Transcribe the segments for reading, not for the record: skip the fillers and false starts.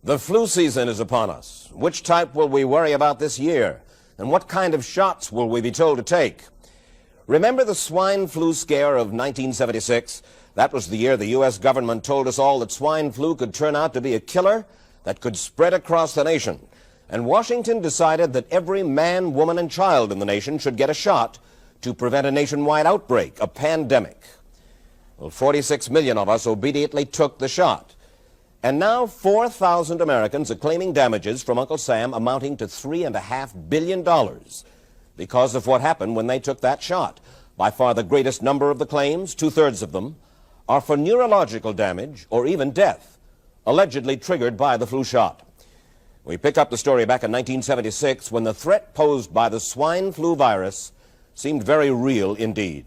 The flu season is upon us. Which type will we worry about this year? And what kind of shots will we be told to take? Remember the swine flu scare of 1976? That was the year the U.S. government told us all that swine flu could turn out to be a killer that could spread across the nation. And Washington decided that every man, woman, and child in the nation should get a shot to prevent a nationwide outbreak, a pandemic. Well, 46 million of us obediently took the shot. And now 4,000 Americans are claiming damages from Uncle Sam amounting to $3.5 billion because of what happened when they took that shot. By far the greatest number of the claims, 2/3 of them, are for neurological damage or even death, allegedly triggered by the flu shot. We pick up the story back in 1976 when the threat posed by the swine flu virus seemed very real indeed.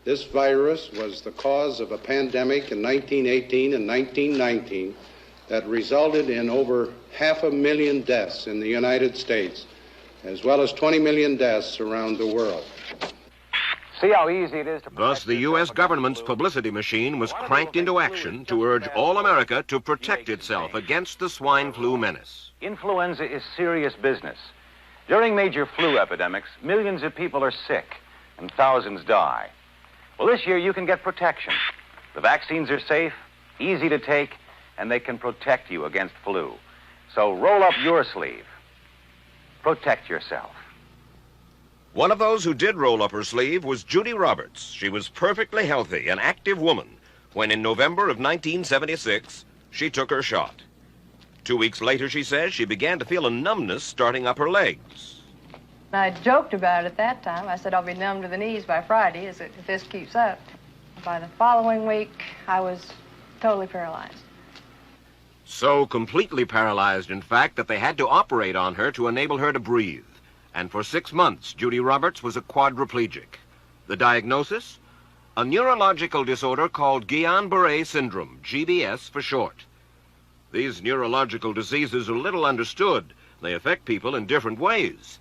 This virus was the cause of a pandemic in 1918 and 1919 that resulted in over 500,000 deaths in the United States, as well as 20 million deaths around the world. See how easy it is to... Thus, the U.S. government's publicity machine was cranked into action to urge all America to protect itself against the swine flu menace. Influenza is serious business. During major flu epidemics, millions of people are sick and thousands die. Well, this year you can get protection. The vaccines are safe, easy to take, and they can protect you against flu. So roll up your sleeve. Protect yourself. One of those who did roll up her sleeve was Judy Roberts. She was perfectly healthy, an active woman, when in November of 1976, she took her shot. 2 weeks later, she says, she began to feel a numbness starting up her legs. I joked about it at that time. I said I'll be numb to the knees by Friday if this keeps up. By the following week, I was totally paralyzed. So completely paralyzed, in fact, that they had to operate on her to enable her to breathe. And for 6 months, Judy Roberts was a quadriplegic. The diagnosis? A neurological disorder called Guillain-Barré syndrome, GBS for short. These neurological diseases are little understood. They affect people in different ways.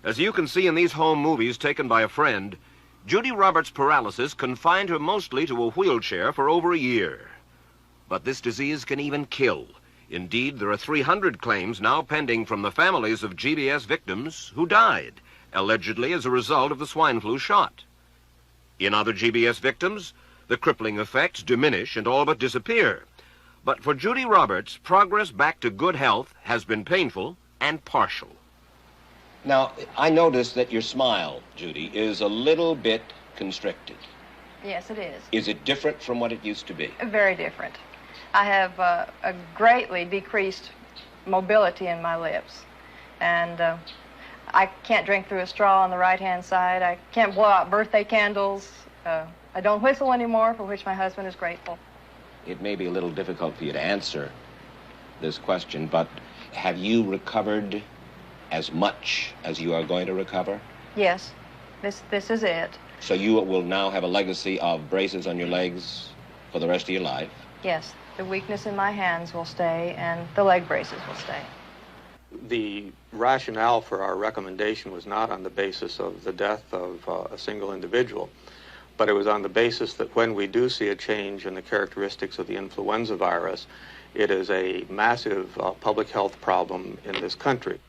As you can see in these home movies taken by a friend, Judy Roberts' paralysis confined her mostly to a wheelchair for over a year. But this disease can even kill. Indeed, there are 300 claims now pending from the families of GBS victims who died, allegedly as a result of the swine flu shot. In other GBS victims, the crippling effects diminish and all but disappear. But for Judy Roberts, progress back to good health has been painful and partial. Now, I noticed that your smile, Judy, is a little bit constricted. Yes, it is. Is it different from what it used to be? Very different. I have a greatly decreased mobility in my lips. And I can't drink through a straw on the right-hand side. I can't blow out birthday candles. I don't whistle anymore, for which my husband is grateful. It may be a little difficult for you to answer this question, but have you recovered as much as you are going to recover? Yes, this is it. So you will now have a legacy of braces on your legs for the rest of your life? Yes, the weakness in my hands will stay and the leg braces will stay. The rationale for our recommendation was not on the basis of the death of a single individual, but it was on the basis that when we do see a change in the characteristics of the influenza virus, it is a massive public health problem in this country.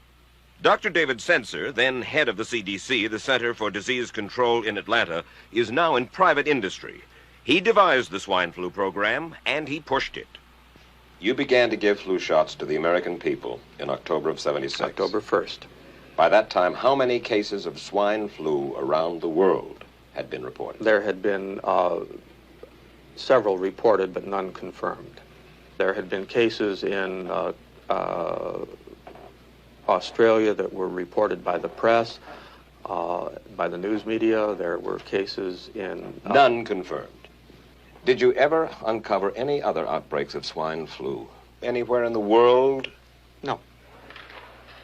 Dr. David Senser, then head of the CDC, the Center for Disease Control in Atlanta, is now in private industry. He devised the swine flu program, and he pushed it. You began to give flu shots to the American people in October of 76. October 1st. By that time, how many cases of swine flu around the world had been reported? There had been several reported, but none confirmed. There had been cases in Australia that were reported by the press, by the news media. There were cases in... None confirmed. Did you ever uncover any other outbreaks of swine flu anywhere in the world? No.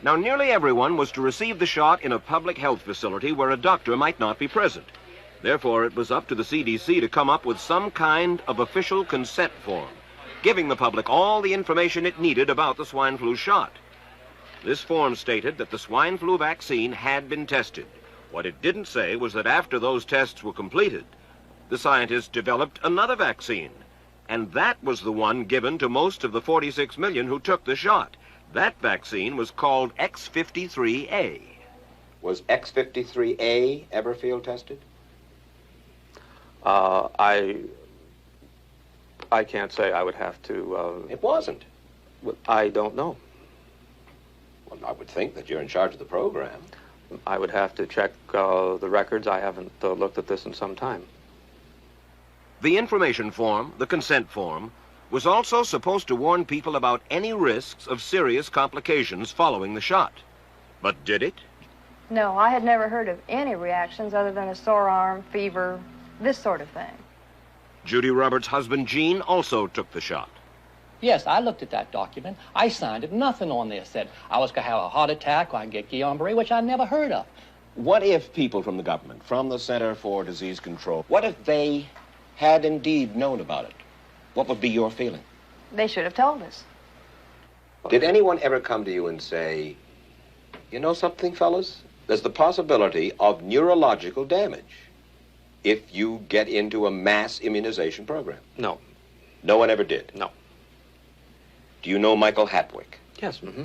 Now, nearly everyone was to receive the shot in a public health facility where a doctor might not be present. Therefore, it was up to the CDC to come up with some kind of official consent form, giving the public all the information it needed about the swine flu shot. This form stated that the swine flu vaccine had been tested. What it didn't say was that after those tests were completed, the scientists developed another vaccine and that was the one given to most of the 46 million who took the shot. That vaccine was called X53A. Was X53A ever field tested? I can't say. I would have to... It wasn't. I don't know. Well, I would think that you're in charge of the program. I would have to check the records. I haven't looked at this in some time. The information form, the consent form, was also supposed to warn people about any risks of serious complications following the shot. But did it? No, I had never heard of any reactions other than a sore arm, fever, this sort of thing. Judy Roberts' husband, Gene, also took the shot. Yes, I looked at that document. I signed it. Nothing on there said I was going to have a heart attack or I get Guillain-Barré, which I never heard of. What if people from the government, from the Center for Disease Control, what if they had indeed known about it? What would be your feeling? They should have told us. Did anyone ever come to you and say, you know something, fellas? There's the possibility of neurological damage if you get into a mass immunization program. No. No one ever did? No. Do you know Michael Hapwick? Yes. Mm-hmm.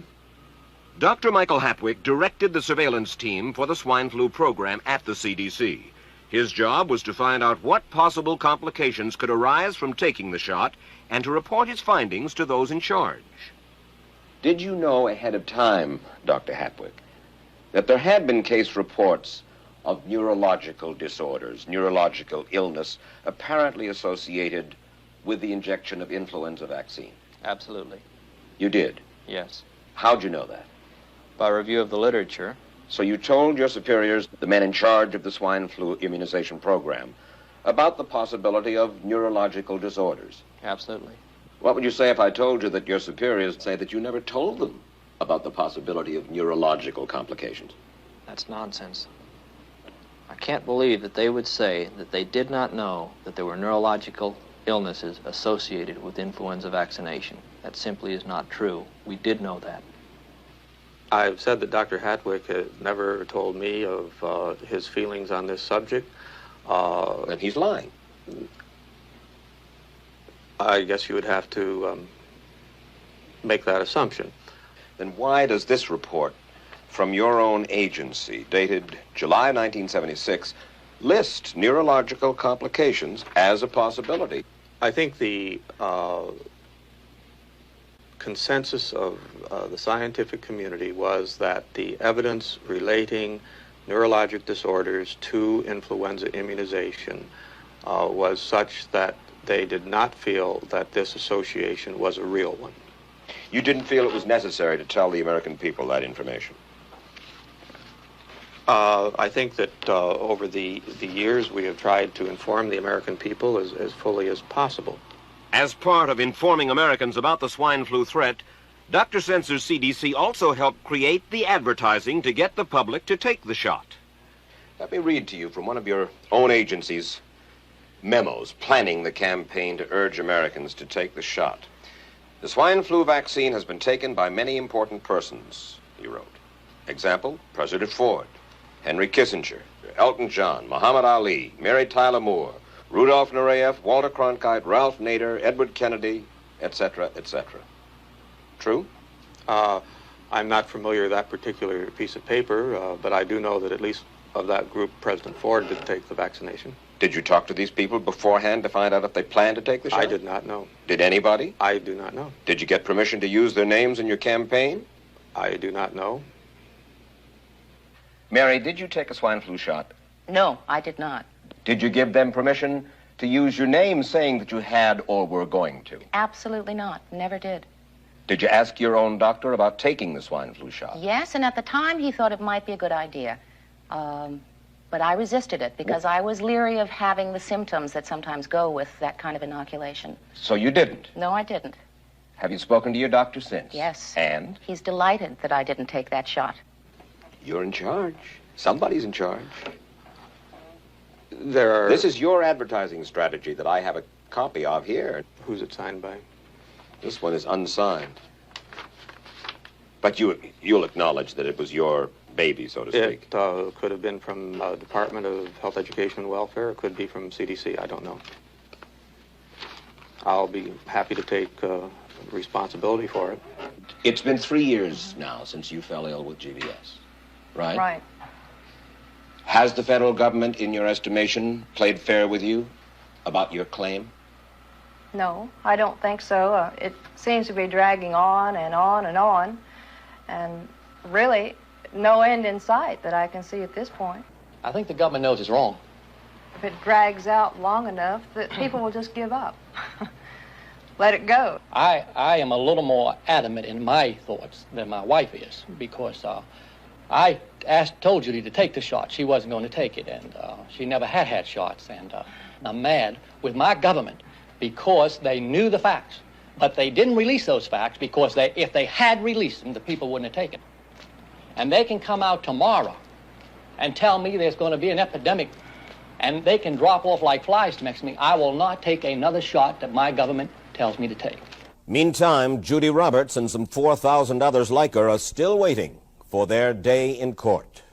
Dr. Michael Hapwick directed the surveillance team for the swine flu program at the CDC. His job was to find out what possible complications could arise from taking the shot and to report his findings to those in charge. Did you know ahead of time, Dr. Hapwick, that there had been case reports of neurological disorders, neurological illness, apparently associated with the injection of influenza vaccine? Absolutely. You did? Yes. How'd you know that? By review of the literature. So you told your superiors, the men in charge of the swine flu immunization program, about the possibility of neurological disorders? Absolutely. What would you say if I told you that your superiors say that you never told them about the possibility of neurological complications? That's nonsense. I can't believe that they would say that they did not know that there were neurological illnesses associated with influenza vaccination. That simply is not true. We did know that. I've said that Dr. Hapwick has never told me of his feelings on this subject. And he's lying. I guess you would have to make that assumption. Then why does this report from your own agency, dated July 1976, list neurological complications as a possibility? I think the consensus of the scientific community was that the evidence relating neurologic disorders to influenza immunization was such that they did not feel that this association was a real one. You didn't feel it was necessary to tell the American people that information? I think that over the years we have tried to inform the American people as fully as possible. As part of informing Americans about the swine flu threat, Dr. Sensor's CDC also helped create the advertising to get the public to take the shot. Let me read to you from one of your own agency's memos planning the campaign to urge Americans to take the shot. The swine flu vaccine has been taken by many important persons, he wrote. Example, President Ford, Henry Kissinger, Elton John, Muhammad Ali, Mary Tyler Moore, Rudolph Nureyev, Walter Cronkite, Ralph Nader, Edward Kennedy, etc., etc. True? I'm not familiar with that particular piece of paper, but I do know that at least of that group, President Ford did take the vaccination. Did you talk to these people beforehand to find out if they planned to take the shot? I did not know. Did anybody? I do not know. Did you get permission to use their names in your campaign? I do not know. Mary, did you take a swine flu shot? No, I did not. Did you give them permission to use your name saying that you had or were going to? Absolutely not. Never did. Did you ask your own doctor about taking the swine flu shot? Yes, and at the time he thought it might be a good idea. But I resisted it because I was leery of having the symptoms that sometimes go with that kind of inoculation. So you didn't? No, I didn't. Have you spoken to your doctor since? Yes. And? He's delighted that I didn't take that shot. You're in charge. Somebody's in charge. This is your advertising strategy that I have a copy of here. Who's it signed by? This one is unsigned. But you'll acknowledge that it was your baby, so to speak. It could have been from Department of Health, Education, and Welfare. It could be from CDC. I don't know. I'll be happy to take responsibility for it. It's been 3 years now since you fell ill with GBS, right? Right. Has the federal government, in your estimation, played fair with you about your claim? No, I don't think so. It seems to be dragging on and on and on, and really no end in sight that I can see at this point. I think the government knows it's wrong. If it drags out long enough, that people will just give up. Let it go. I am a little more adamant in my thoughts than my wife is, because I told Judy to take the shot. She wasn't going to take it, and she never had shots. And I'm mad with my government because they knew the facts, but they didn't release those facts because if they had released them, the people wouldn't have taken. And they can come out tomorrow and tell me there's going to be an epidemic, and they can drop off like flies next to me. I will not take another shot that my government tells me to take. Meantime, Judy Roberts and some 4,000 others like her are still waiting for their day in court.